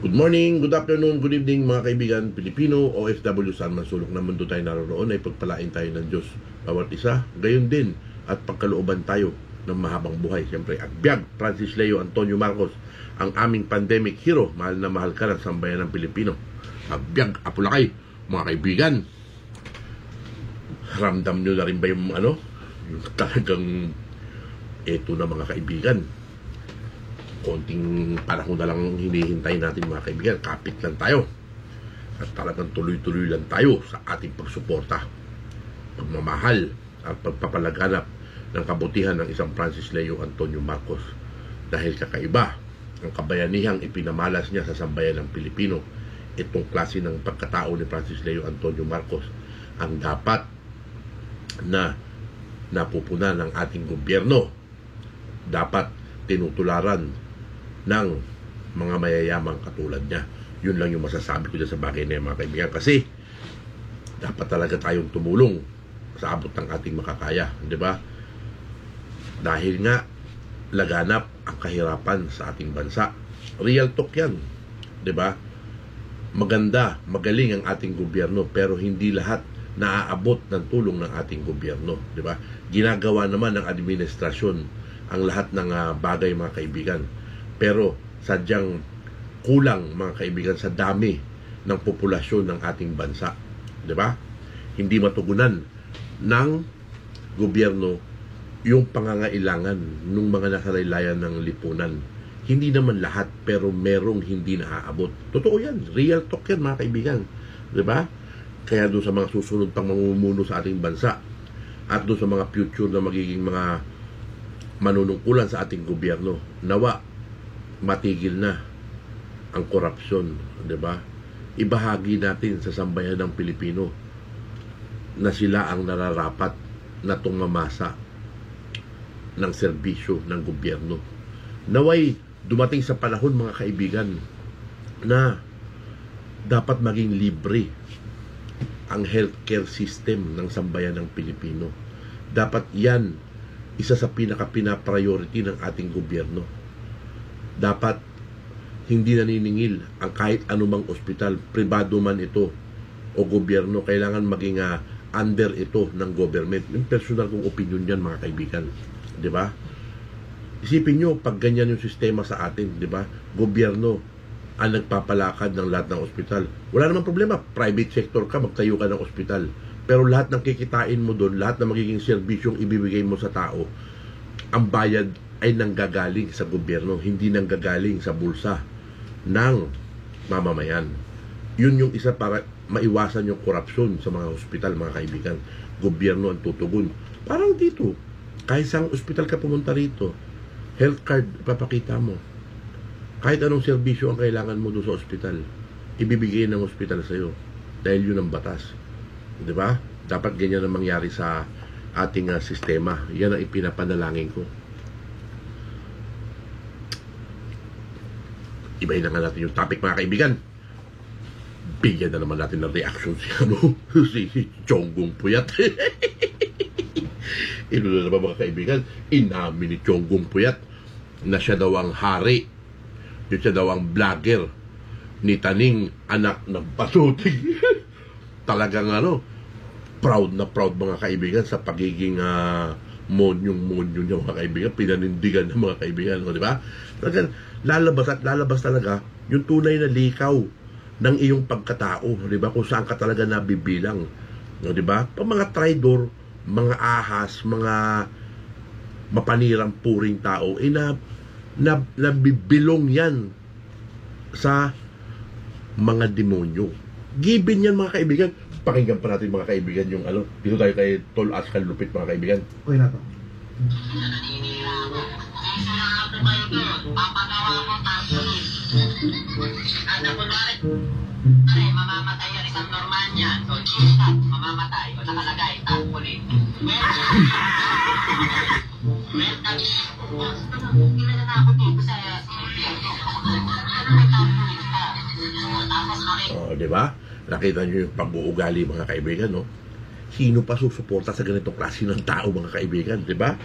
Good morning, good afternoon, good evening mga kaibigan Pilipino, OFW, saan man sulok ng mundo tayo naroon ay pagpalain tayo ng Diyos bawat isa. Gayon din at pagkalooban tayo ng mahabang buhay. Siyempre, Agbyag, Francis Leo Antonio Marcos, ang aming pandemic hero. Mahal na mahal ka ng sambayan ng Pilipino. Agbyag, Apulakay, mga kaibigan. Ramdam nyo na rin ba yung yung talagang eto na mga kaibigan. Konting panahon na lang hinihintay natin mga kaibigan. Kapit lang tayo. At talagang tuloy-tuloy lang tayo sa ating pagsuporta, pagmamahal at pagpapalaganap ng kabutihan ng isang Francis Leo Antonio Marcos. Dahil kakaiba ang kabayanihang ipinamalas niya sa sambayan ng Pilipino. Itong klase ng pagkatao ni Francis Leo Antonio Marcos ang dapat na napupuna ng ating gobyerno. Dapat tinutularan ng mga mayayamang katulad niya. Yun lang yung masasabi ko dyan sa bagay na yan, mga kaibigan. Kasi dapat talaga tayong tumulong sa abot ng ating makakaya, di ba? Dahil nga laganap ang kahirapan sa ating bansa. Real talk yan, di ba? Maganda, magaling ang ating gobyerno, pero hindi lahat naaabot ng tulong ng ating gobyerno, di ba? Ginagawa naman ng administrasyon ang lahat ng bagay, mga kaibigan. Pero sadyang kulang, mga kaibigan, sa dami ng populasyon ng ating bansa, di ba? Hindi matugunan ng gobyerno yung pangangailangan ng mga nakarelayan ng lipunan. Hindi naman lahat, pero merong hindi naaabot. Totoo yan, real talk yan, mga kaibigan, di ba? Kaya doon sa mga susunod pang mamumuno sa ating bansa at doon sa mga future na magiging mga manunungkulan sa ating gobyerno, nawa matigil na ang korupsyon, di ba? Ibahagi natin sa sambayan ng Pilipino na sila ang nararapat na tumamasa ng serbisyo ng gobyerno. Naway dumating sa panahon, mga kaibigan, na dapat maging libre ang healthcare system ng sambayan ng Pilipino. Dapat yan isa sa pinaka-priority ng ating gobyerno. Dapat hindi naniningil ang kahit anumang ospital, pribado man ito o gobyerno, kailangan maging under ito ng government. Yung personal kong opinion yan, mga kaibigan, di ba? Isipin nyo, pag ganyan yung sistema sa atin, di ba? Gobyerno ang nagpapalakad ng lahat ng ospital. Wala namang problema, private sector ka, magtayo ka ng ospital. Pero lahat ng kikitain mo doon, lahat ng magiging serbisyong ibibigay mo sa tao, ang bayad ay nanggagaling sa gobyerno, hindi nanggagaling sa bulsa ng mamamayan. Yun yung isa para maiwasan yung korupsyon sa mga ospital, mga kaibigan. Gobyerno ang tutugon. Parang dito, kahit sa ospital ka pumunta rito, health card papakita mo. Kahit anong serbisyo ang kailangan mo doon sa ospital, ibibigay ng ospital sa'yo. Dahil yun ang batas. Di ba? Dapat ganyan ang mangyari sa ating sistema. Yan ang ipinapanalangin ko. Ibahin na nga natin yung topic, mga kaibigan. Bigyan na naman natin ng reaction si Chonggong Puyat. Ino na naman, mga kaibigan, inamin ni Chonggong Puyat na siya daw ang hari, yun siya daw ang vlogger ni Taning, anak ng pasutig. Talagang proud na proud, mga kaibigan, sa pagiging monyong niya, mga kaibigan. Pinanindigan ng mga kaibigan, di ba? Talagang lalabas talaga yung tunay na likaw ng iyong pagkatao, di ba? Kung saan ka talaga nabibilang, di ba? Pag mga traidor, mga ahas, mga mapanirang puring tao, nabibilong yan sa mga demonyo. Given yan, mga kaibigan. Pakinggan pa natin, mga kaibigan, yung dito tayo kay Tol Askal Lupit, mga kaibigan. Okay na to. Ay, mamamatay yung isang normal niyan. So, chistat, mamamatay. O nakalagay, tagpulit. Di ba? Nakita nyo yung pag-uugali, mga kaibigan, no? Sino pa susuporta sa ganitong klase ng tao, mga kaibigan, di ba?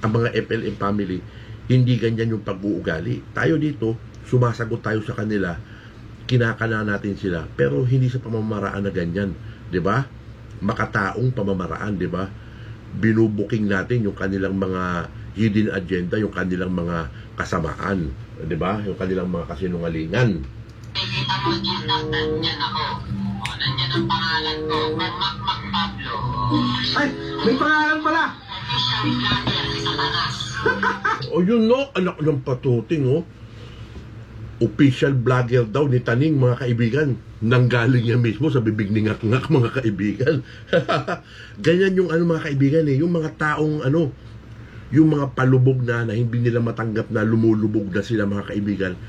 Ang mga FLM family, hindi ganyan yung pag-uugali. Tayo dito, sumasagot tayo sa kanila kinakana natin sila, pero hindi sa pamamaraan na ganyan, di ba? Makataong pamamaraan, di ba? Binubuking natin yung kanilang mga hidden agenda, yung kanilang mga kasamaan, di ba? Yung kanilang mga kasinungalingan. Nakikita mo, Jesus, nandyan ako. O, nandyan ang pangalan ko. Macmac Pablo. Ay, may pangalan pala. Official vlogger ni Satanas. O yun no, anak ng patuting, oh. Official vlogger daw ni Taning, mga kaibigan. Nanggaling niya mismo sa bibig ni Ngak-Ngak, mga kaibigan. Ganyan yung mga kaibigan yung mga taong yung mga palubog na hindi nila matanggap na lumulubog na sila, mga kaibigan.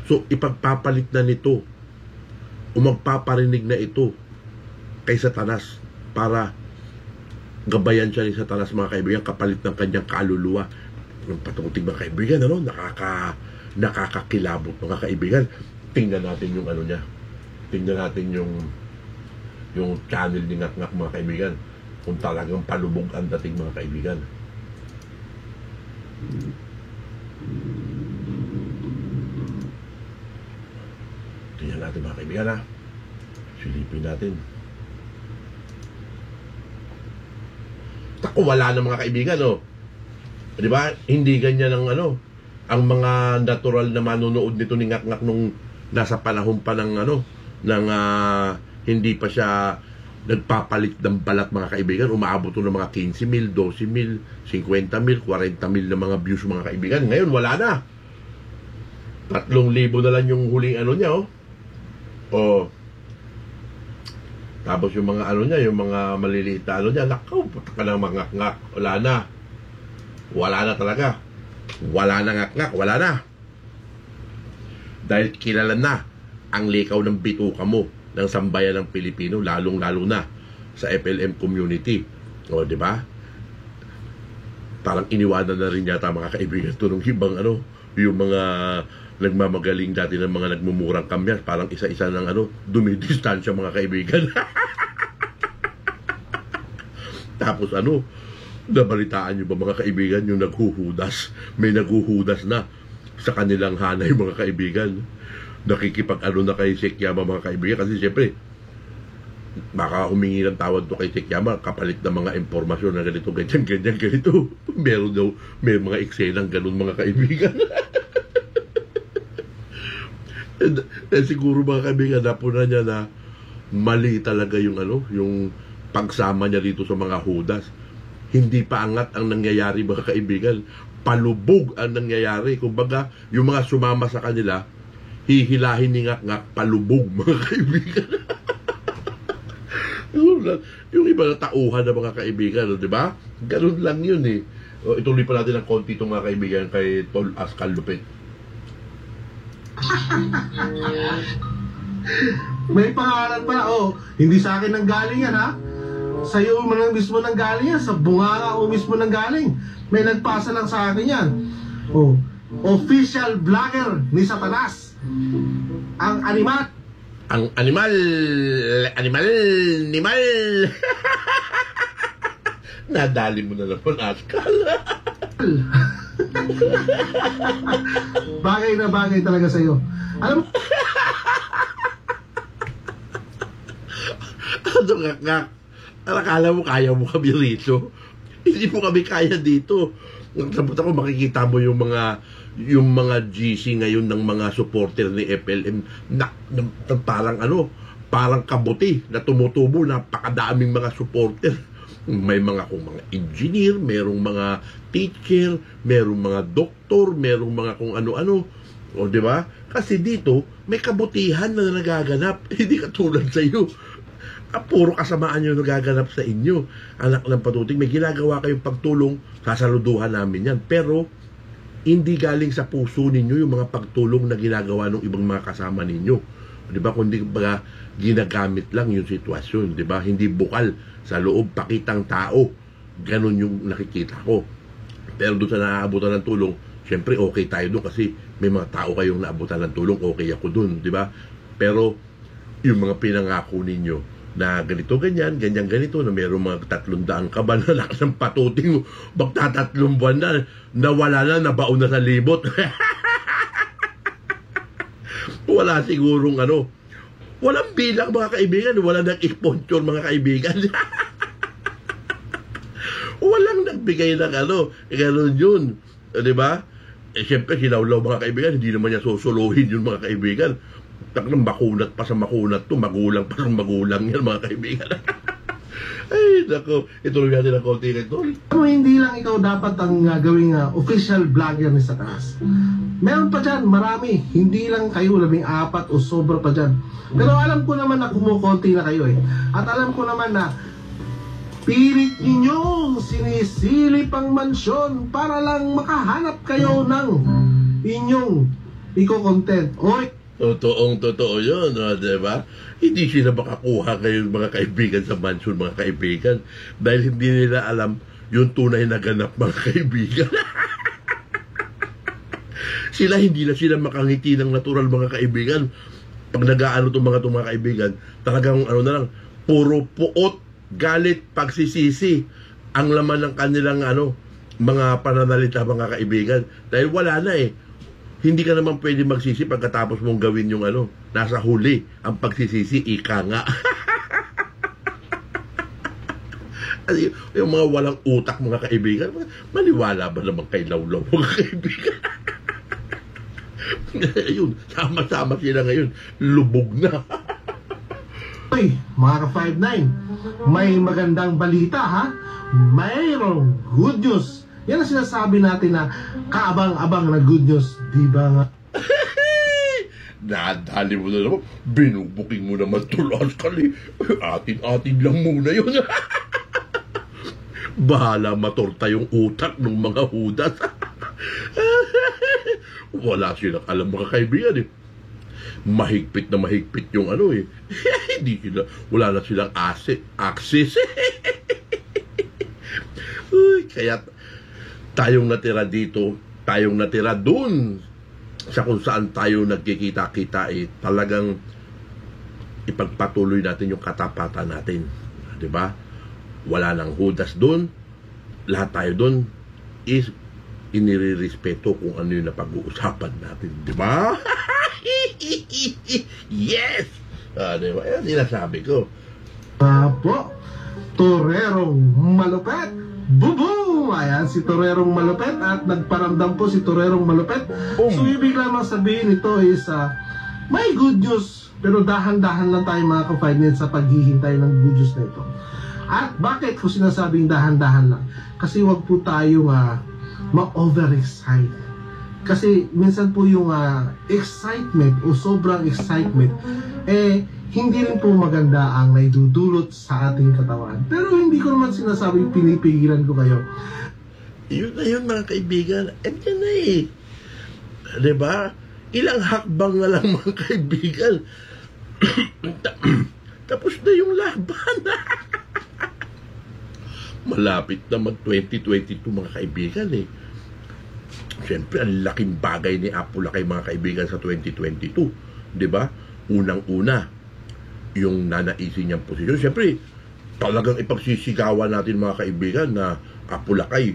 So ipagpapalit na nito o magpaparinig na ito kay Satanas para gabayan siya ni Satanas, mga kaibigan, kapalit ng kanyang kaluluwa. Yung patuting, mga kaibigan, nakakakilabot, mga kaibigan. Tingnan natin yung niya. Tingnan natin yung channel ni Ngak-Ngak, mga kaibigan. Kung talagang palubog ang dating, mga kaibigan. Tingnan natin, mga kaibigan, ha. Silipin natin. Tako, wala na, mga kaibigan, di ba? Hindi ganyan ang mga natural na manonood nito ni Ngak-Ngak nung nasa panahon pa ng hindi pa siya nagpapalit ng balat, mga kaibigan. Umaabot ng mga 15,000, 12,000, 50,000, 40,000 na mga views, mga kaibigan. Ngayon wala na. 3,000 na lang yung huling niya, tapos yung mga niya, yung mga maliliit na niya, nakaw, puta ka ng mga Ngak-Ngak. Wala na. Wala na talaga. Wala na, Ngak-Ngak, wala na. Dahil kilala na ang likaw ng bituka mo ng sambayan ng Pilipino, lalong-lalo na sa FLM community. Di ba? Parang iniwanan na rin yata, mga kaibigan, ito nung ibang yung mga nagmamagaling dati ng mga nagmumurang kamyas, parang isa-isa ng dumidistansya, mga kaibigan. Tapos nabalitaan nyo ba, mga kaibigan, yung naghuhudas? May naghuhudas na sa kanilang hanay, mga kaibigan. Nakikipag na kay Sekyama, mga kaibigan. Kasi siyempre, baka humingi ng tawad to kay Sekyama kapalit ng mga impormasyon na ganito, ganyan, ganito. May mga eksenang ganun, mga kaibigan. And siguro, mga kaibigan, napunan niya na mali talaga yung yung pagsama niya dito sa mga hudas. Hindi pa angat ang nangyayari, mga kaibigan. Palubog ang nangyayari. Kumbaga, yung mga sumama sa kanila, hihilahin ni Ngak-Ngak, palubog, mga kaibigan. Yung iba na tauhan ng mga kaibigan, di ba? Ganun lang yun ituloy pa natin ng konti itong, mga kaibigan, kay Tol Askal Lupit. May pangalan pala. Hindi sa akin nang galing yan, ha? Sa'yo mismo nang galing yan. Sa bunganga mismo nang galing. May nagpasa lang sa akin yan. Official vlogger ni Satanas. Ang animat. Ang animal. Nadali mo na naman, Askal. Bagay na bagay talaga sa'yo. Alam mo, Ngak-Ngak, akala mo kaya mo kami rito? Hindi mo kami kaya dito. Sabot ako, makikita mo yung mga GC ngayon ng mga supporter ni FLM na parang kabuti na tumutubo, napakadaming mga supporter. May mga engineer, merong mga teacher, merong mga doktor, merong mga kung ano-ano. Di ba? Kasi dito, may kabutihan na nagaganap. Hindi katulad sa iyo. Puro kasamaan yung nagaganap sa inyo. Anak ng patuting, may ginagawa kayong pagtulong, sasaluduhan namin yan. Pero, hindi galing sa puso ninyo yung mga pagtulong na ginagawa ng ibang mga kasama ninyo. Di ba? Kundi baga, ginagamit lang yung sitwasyon. Di ba? Hindi bukal sa loob, pakitang tao. Ganon yung nakikita ko. Pero doon sa naaabutan ng tulong, syempre okay tayo doon kasi may mga tao kayong naabutan ng tulong, okay ako doon. Di ba? Pero, yung mga pinangako ninyo, na ganito, ganyan, ganito, na mayroong mga 300 ka ba na lakas ng patuting, magta-3 buwan na, nawala na, nabaon na sa libot. Wala sigurong ano. Walang bilang mga kaibigan. Walang nag-sponsor mga kaibigan. Walang nagbigay ng ano. Ganun yun. Diba? Siyempre, sinawlaw mga kaibigan. Hindi naman niya susuluhin yun mga kaibigan. Taknang makunat pa sa makunat to. Magulang pa sa magulang yan mga kaibigan. Ay, nako. Ituloy natin ang konti nito. Hindi lang ikaw dapat ang gawing official vlogger ni Satanas. Meron pa dyan, marami. Hindi lang kayo, 14 o sobra pa dyan. Pero alam ko naman na kumukonti na kayo eh. At alam ko naman na pilit ninyong sinisilip ang mansyon para lang makahanap kayo ng inyong iko-content. Oy! Totoo yun, diba? Hindi sila makakuha kayo mga kaibigan sa mansion, mga kaibigan. Dahil hindi nila alam yung tunay na ganap, mga kaibigan. Hindi na sila makangiti ng natural, mga kaibigan. Pag nag-aano itong mga kaibigan, talagang ano na lang, puro puot, galit, pagsisisi ang laman ng kanilang mga pananalita, mga kaibigan. Dahil wala na eh. Hindi ka naman pwede magsisi pagkatapos mong gawin yung nasa huli, ang pagsisisi, ika nga. Yung mga walang utak, mga kaibigan, maniwala ba naman kay Lawlaw, mga kaibigan? Ayun, sama-sama sila ngayon, lubog na. Uy, mga ka-59, may magandang balita ha? Mayroong good news. Yan ang sinasabi natin na kaabang-abang na good news, di ba nga? Nadali mo na naman, binubuking mo naman tulas kali. Atin-atin lang muna yun. Bahala matorta yung utak ng mga hudas. Wala silang alam, mga kaibigan eh. Mahigpit na mahigpit yung hindi sila, wala na silang access. Uy, kaya tayong natira dito, tayong natira dun sa kung saan tayo nagkikita-kita talagang ipagpatuloy natin yung katapatan natin, di ba? Wala nang hudas dun, lahat tayo dun is inirerespeto kung ano yung napag-uusapan natin, di ba? Yes! Diba? Yan sinasabi ko. Apo, torerong malupet. Bubo! Ayan, si torerong malupet at nagparamdam po si torerong malupet. So, ibig lamang sabihin ito is may good news. Pero dahan-dahan lang tayo mga ka-finance sa paghihintay ng good news na ito. At bakit ko sinasabing dahan-dahan lang? Kasi wag po tayo ma-overexcite. Kasi minsan po yung excitement o sobrang excitement hindi rin po maganda ang naidudulot sa ating katawan. Pero hindi ko naman sinasabing pinipigilan ko kayo. Yun na yun, mga kaibigan. Yan na eh. Diba? Ilang hakbang na lang, mga kaibigan. Tapos na yung laban. Malapit na mag-2022, mga kaibigan eh. Siyempre, ang laking bagay ni Apulakay, mga kaibigan, sa 2022. Diba? Unang-una, yung nanaisin niyang posisyon. Siyempre, talagang ipagsisigawan natin, mga kaibigan, na Apulakay,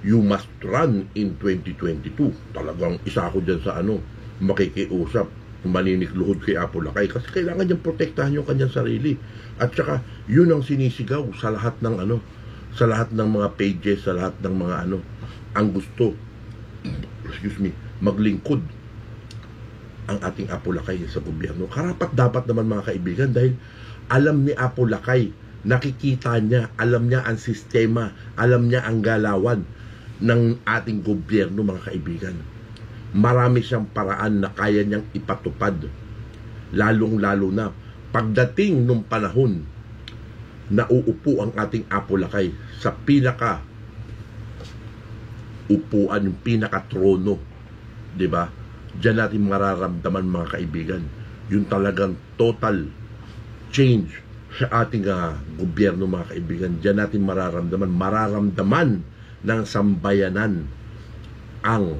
you must run in 2022. Talagang isa ako dyan sa makikiusap, maninikluhod kay Apulakay. Kasi kailangan niyang protektahan yung kanyang sarili. At saka, yun ang sinisigaw sa lahat ng sa lahat ng mga pages, sa lahat ng mga ang gusto, maglingkod ang ating Apulakay sa gobyerno. Karapat dapat naman, mga kaibigan, dahil alam ni Apulakay, nakikita niya, alam niya ang sistema, alam niya ang galawan ng ating gobyerno, mga kaibigan. Marami siyang paraan na kaya niyang ipatupad, lalong-lalo na pagdating nung panahon na uupo ang ating Apulakay sa pinaka upuan, yung pinaka-trono, di ba? Diyan natin mararamdaman, mga kaibigan, yung talagang total change sa ating gobyerno, mga kaibigan. Diyan natin mararamdaman ng sambayanan ang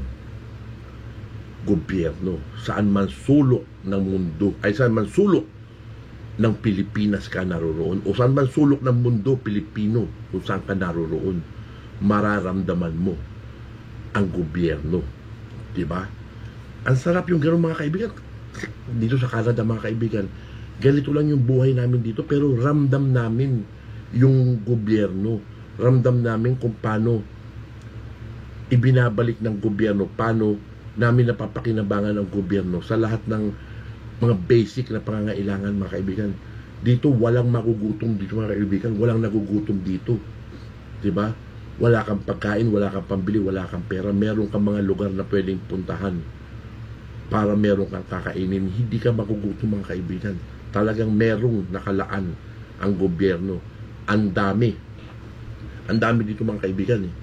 gobyerno. Saan man sulok ng mundo, ay saan man sulok ng Pilipinas ka naroroon, o saan man sulok ng mundo, Pilipino, kung saan ka naroroon, mararamdaman mo ang gobyerno. Diba? Ang sarap yung gano'n, mga kaibigan. dito sa Canada mga kaibigan, ganito lang yung buhay namin dito, pero ramdam namin yung gobyerno. Ramdam namin kung paano ibinabalik ng gobyerno, paano namin napapakinabangan ng gobyerno sa lahat ng mga basic na pangangailangan mga kaibigan. Dito walang magugutom dito mga kaibigan, walang nagugutom dito. 'Di ba? Wala kang pagkain, wala kang pambili, wala kang pera, meron kang mga lugar na pwedeng puntahan para meron kang kakainin, hindi ka magugutom mga kaibigan. Talagang merong nakalaan ang gobyerno. Ang dami dito mga kaibigan eh.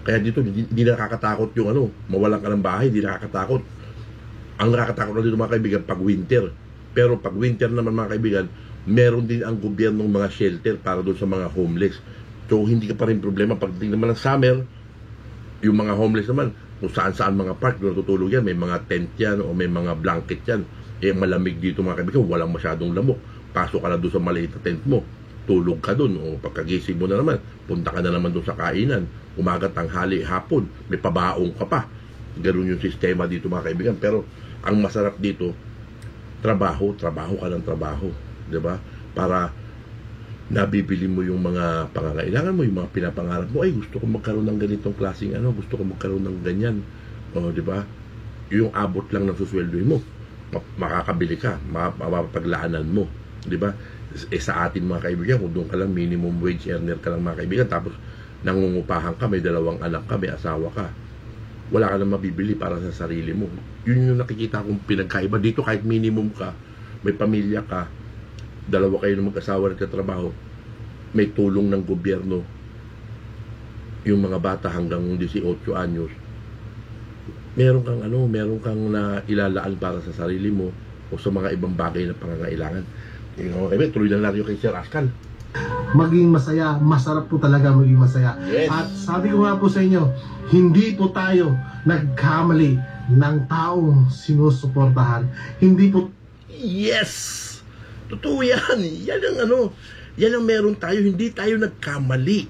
Kaya dito hindi nakakatakot yung mawalan ka ng bahay, hindi nakakatakot. Ang nakakatakot na dito mga kaibigan pag winter. Pero pag winter naman mga kaibigan, meron din ang gobyernong mga shelter para doon sa mga homeless. So hindi ka pa rin problema pagdating naman ng summer. Yung mga homeless naman, kung saan-saan mga park doon natutulog yan, may mga tent yan o may mga blanket yan. Malamig dito mga kaibigan, walang masyadong lamok. Pasok ka na doon sa maliit na tent mo, tulog ka doon, o pagkagising mo na naman, punta ka na naman doon sa kainan, umaga, tanghali, hapon, may pabaong ka pa. Ganun yung sistema dito mga kaibigan. Pero ang masarap dito, trabaho ka ng trabaho, diba? Para nabibili mo yung mga pangangailangan mo, yung mga pinapangarap mo. Ay, gusto ko magkaroon ng ganitong klaseng gusto ko magkaroon ng ganyan, diba? Yung abot lang ng susweldoin mo, makakabili ka, mapapaglaanan mo, diba? Sa atin mga kaibigan, kung doon ka lang minimum wage earner ka lang mga kaibigan, tapos nangungupahan ka, may 2 anak ka, may asawa ka, wala ka na mabibili para sa sarili mo. Yun yung nakikita kong pinagkaiba dito. Kahit minimum ka, may pamilya ka, 2 kayo na mag-asawa nagtatrabaho, may tulong ng gobyerno, yung mga bata hanggang 18 anyos, meron kang na ilalaan para sa sarili mo o sa mga ibang bagay na pangangailangan. Tuloy na natin yung kay Sir Ascal. Maging masaya, masarap po talaga maging masaya. Yes. At sabi ko nga po sa inyo, hindi po tayo nagkamali ng taong sinusuportahan. Hindi po. Yes! Totoo yan. Yan ang meron tayo. Hindi tayo nagkamali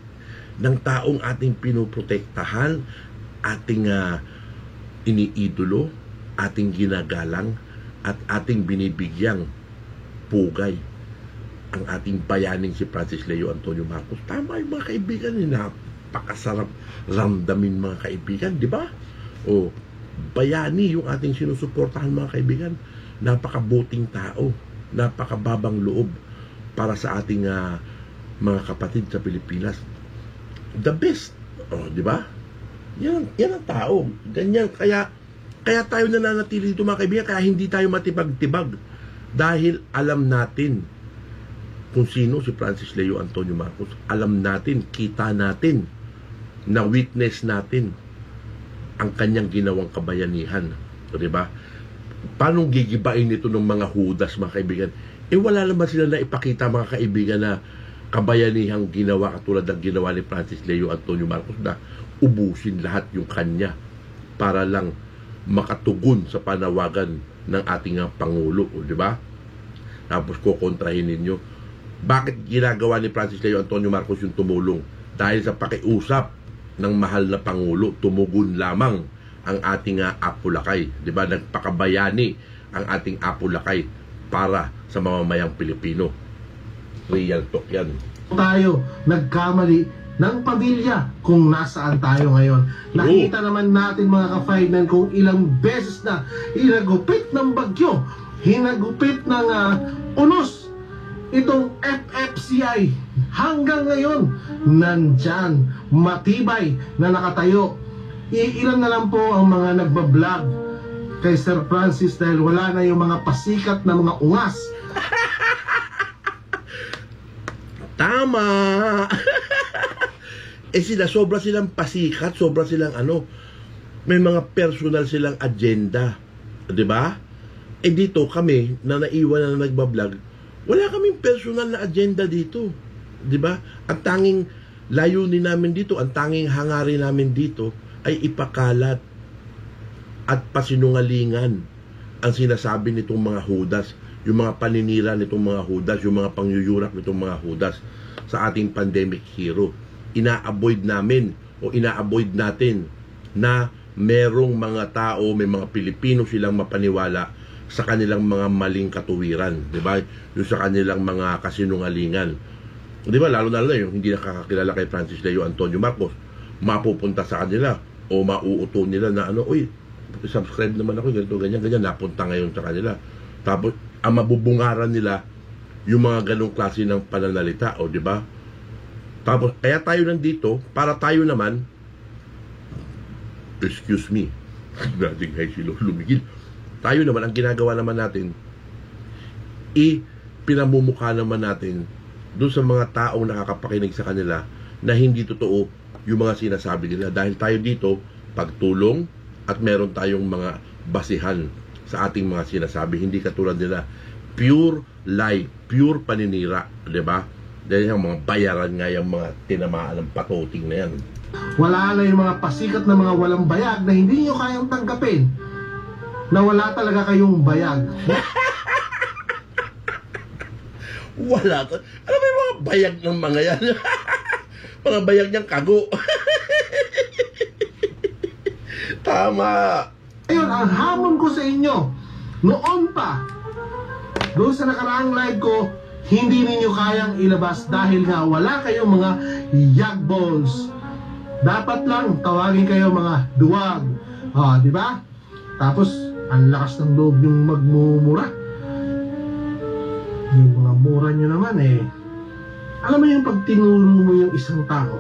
ng taong ating pinoprotektahan, ating iniidolo, ating ginagalang, at ating binibigyang pugay ang ating bayaning si Francis Leo Antonio Marcos. Tama yung mga kaibigan, napakasarap ramdamin mga kaibigan, di ba? O, bayani yung ating sinusuportahan mga kaibigan. Napakabuting tao, napakababang loob para sa ating mga kapatid sa Pilipinas. The best, di ba? Yan ang tao. Ganyan, kaya tayo nananatili dito mga kaibigan, kaya hindi tayo matibag-tibag. Dahil alam natin kung sino si Francis Leo Antonio Marcos. Alam natin, kita natin, na witness natin ang kanyang ginawang kabayanihan. So, diba? Paano gigibain ito ng mga hudas mga kaibigan? Wala naman sila na ipakita mga kaibigan na kabayanihang ginawa katulad ng ginawa ni Francis Leo Antonio Marcos na ubusin lahat yung kanya para lang makatugon sa panawagan ng ating Pangulo, di ba? Tapos kukontrahin ninyo. Bakit ginagawa ni Francis Leo Antonio Marcos yung tumulong? Dahil sa pakiusap ng mahal na Pangulo, tumugon lamang ang ating Apulakay. Di ba? Nagpakabayani ang ating Apulakay para sa mamamayang Pilipino. Real talk yan. Tayo nagkamali ng pamilya kung nasaan tayo ngayon. Nakita naman natin mga ka-5-9 kung ilang beses na hinagupit ng bagyo, hinagupit ng unos itong FFCI. Hanggang ngayon nandyan, matibay na nakatayo. Ilan na lang po ang mga nagbablog kay Sir Francis dahil wala na yung mga pasikat na mga ungas. Tama. Sobra silang pasikat, sobra silang may mga personal silang agenda, 'di ba? Dito kami na naiwan na nagbablog, wala kaming personal na agenda dito, 'di ba? Ang tanging layunin namin dito, ang tanging hangarin namin dito ay ipakalat at pasinungalingan ang sinasabi nitong mga hudas, yung mga paninira nitong mga hudas, yung mga pangyuyurak nitong mga hudas sa ating pandemic hero. Ina-avoid namin o ina-avoid natin na merong mga tao, may mga Pilipino silang mapaniwala sa kanilang mga maling katuwiran, di ba? Yung sa kanilang mga kasinungalingan. Di ba? Lalo na yung hindi nakakakilala kay Francis Leo Antonio Marcos, mapupunta sa kanila o mauuto nila na ano, uy, subscribe naman ako, ganito, ganyan, napunta ngayon sa kanila. Tapos, ang mabubungaran nila yung mga ganong klase ng pananalita, o di ba? Tapos, kaya tayo nandito, para tayo naman, excuse me, dating hay si Lolo Miguel, tayo naman, ang ginagawa naman natin, pinamumukha naman natin doon sa mga taong nakakapakinig sa kanila na hindi totoo yung mga sinasabi nila. Dahil tayo dito, pagtulong at meron tayong mga basihan sa ating mga sinasabi. Hindi katulad nila, pure lie, pure paninira, di ba? Dahil yung mga bayaran nga yung mga tinamaan ng patoting na yan. Wala na yung mga pasikat na mga walang bayag na hindi nyo kayang tanggapin na wala talaga kayong bayag. Wala to. Ano ba yung mga bayag ng mga yan? Mga bayag niyang kago. Tama. Ayun, ang hamon ko sa inyo, noon pa, doon sa nakaraang live ko, hindi ninyo kayang ilabas dahil nga wala kayong mga yag balls. Dapat lang tawagin kayo mga duwag. Di ba? Tapos, ang lakas ng loob yung magmumura. Yung mga mura nyo naman alam mo yung pag tinulong mo yung isang tao,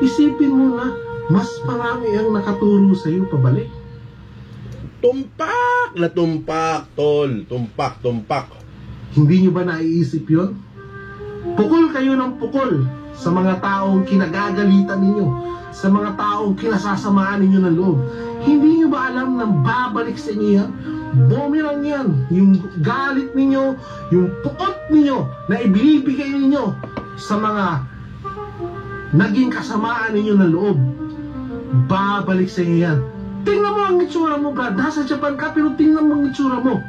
isipin mo na mas marami ang nakaturo sa iyo pabalik. Tumpak na tumpak, tol. Tumpak. Hindi nyo ba naiisip yun? Pukol kayo ng pukol sa mga taong kinagagalitan ninyo, sa mga taong kinasasamaan ninyo ng loob. Hindi nyo ba alam na babalik sa inyo yan? Bumirang yan. Yung galit ninyo, yung pukot ninyo na ibinibigay ninyo sa mga naging kasamaan ninyo ng loob, babalik sa inyo yan. Tingnan mo ang itsura mo, Brad. Nasa Japan ka, pero tingnan mo ang itsura mo.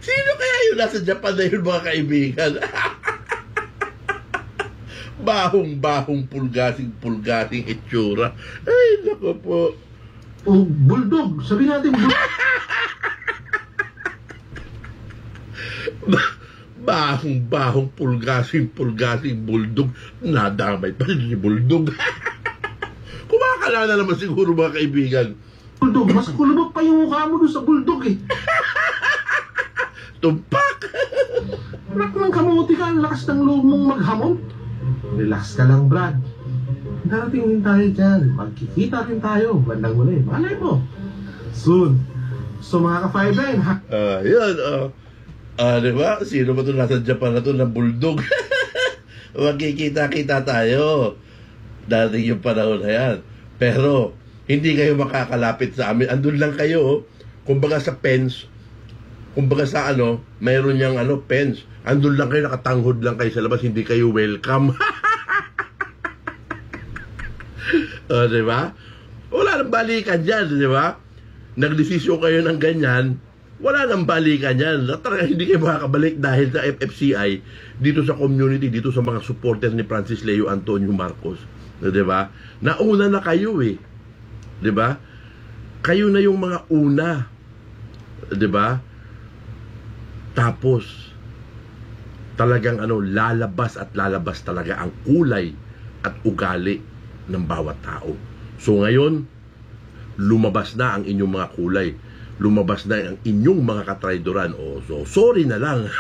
Sino kaya yung nasa Japan na yun, mga kaibigan? Bahong pulgasing itsura. Ay, nako po. O, bulldog. Sabi natin bulldog. Bahong pulgasing bulldog. Nadamay pa rin si bulldog. Kumakala na naman siguro, mga kaibigan. Bulldog, mas kulubot pa yung mukha mo doon sa bulldog Tumpak! Anak ng kamuti ka, ang lakas ng loob mong maghamon. Relax ka lang, Brad. Darating din tayo dyan. Magkikita rin tayo. Bandang muli. Malay mo. Soon. So mga ka-5-9, ha? Yun, diba? Sino ba ito nasa Japan na ito na bulldog? Magkikita-kita tayo. Darating yung panahon na yan. Pero, hindi kayo makakalapit sa amin. Andun lang kayo, kumbaga sa fence, kumbaga sa mayroon niyang fence. Andun lang kayo, nakatanghod lang kayo sa labas, hindi kayo welcome. Diba? Wala nang balikan dyan, diba? Nagdesisyon kayo ng ganyan, wala nang balikan yan. Talaga hindi kayo makakabalik dahil sa FFCI, dito sa community, dito sa mga supporter ni Francis Leo Antonio Marcos. Diba? Nauna na kayo Diba? Kayo na yung mga una. Diba? Tapos, talagang lalabas at lalabas talaga ang kulay at ugali ng bawat tao. So ngayon, lumabas na ang inyong mga kulay. Lumabas na ang inyong mga katraydoran. So sorry na lang.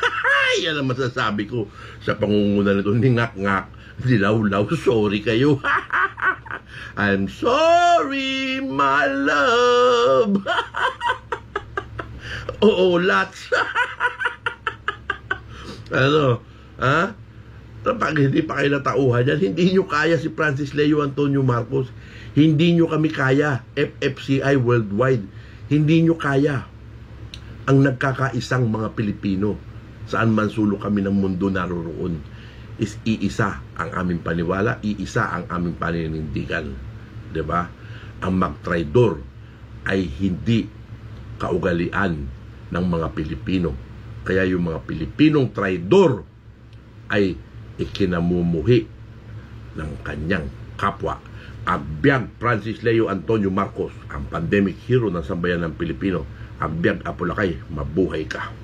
Yan ang masasabi ko sa pangunguna nito. Ningak-ngak, dilaw-law, sorry kayo. I'm sorry, my love. Oo, lots. Pag hindi pa kayo natauhan yan, hindi nyo kaya si Francis Leo Antonio Marcos. Hindi nyo kami kaya. FFCI worldwide. Hindi nyo kaya. Ang nagkakaisang mga Pilipino, saan man sulok kami ng mundo naroroon, is iisa ang aming paniwala, iisa ang aming paninindigan. Diba? Ang magtraidor ay hindi kaugalian ng mga Pilipino. Kaya yung mga Pilipinong traidor ay ikinamumuhi ng kanyang kapwa. Agbyag Francis Leo Antonio Marcos, ang pandemic hero ng sambayan ng Pilipino. Agbyag Apolacay, mabuhay ka.